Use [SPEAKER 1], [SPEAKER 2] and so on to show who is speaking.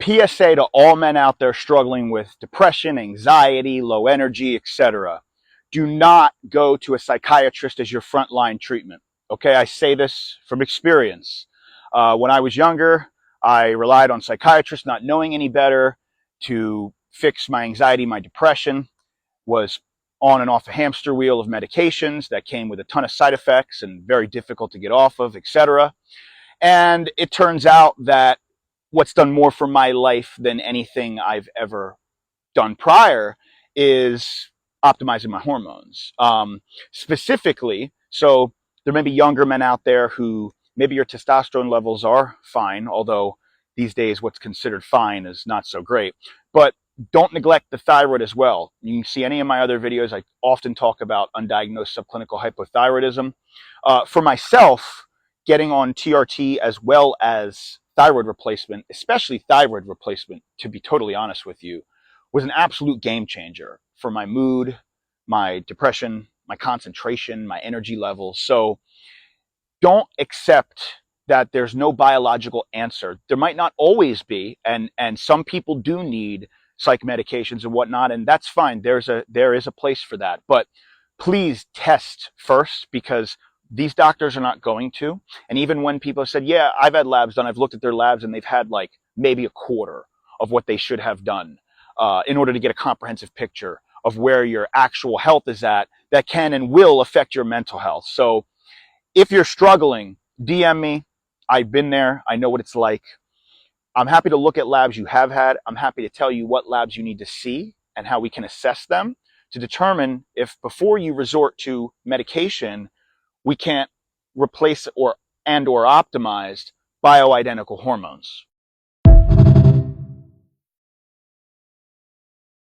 [SPEAKER 1] PSA to all men out there struggling with depression, anxiety, low energy, etc. Do not go to a psychiatrist as your frontline treatment. Okay, I say this from experience. When I was younger, I relied on psychiatrists not knowing any better to fix my anxiety, my depression, was on and off a hamster wheel of medications that came with a ton of side effects and very difficult to get off of, etc. And it turns out that what's done more for my life than anything I've ever done prior is optimizing my hormones. Specifically, so there may be younger men out there who maybe your testosterone levels are fine, although these days what's considered fine is not so great. But don't neglect the thyroid as well. You can see any of my other videos, I often talk about undiagnosed subclinical hypothyroidism. For myself, getting on TRT as well as thyroid replacement, especially thyroid replacement, to be totally honest with you, was an absolute game changer for my mood, my depression, my concentration, my energy levels. So don't accept that there's no biological answer. There might not always be, and some people do need psych medications and whatnot, and that's fine. There is a place for that. But please test first, because these doctors are not going to. And even when people said, yeah, I've had labs done, I've looked at their labs and they've had like maybe a quarter of what they should have done in order to get a comprehensive picture of where your actual health is at, that can and will affect your mental health. So if you're struggling, DM me. I've been there. I know what it's like. I'm happy to look at labs you have had. I'm happy to tell you what labs you need to see and how we can assess them to determine if before you resort to medication, we can't replace or optimize bioidentical hormones.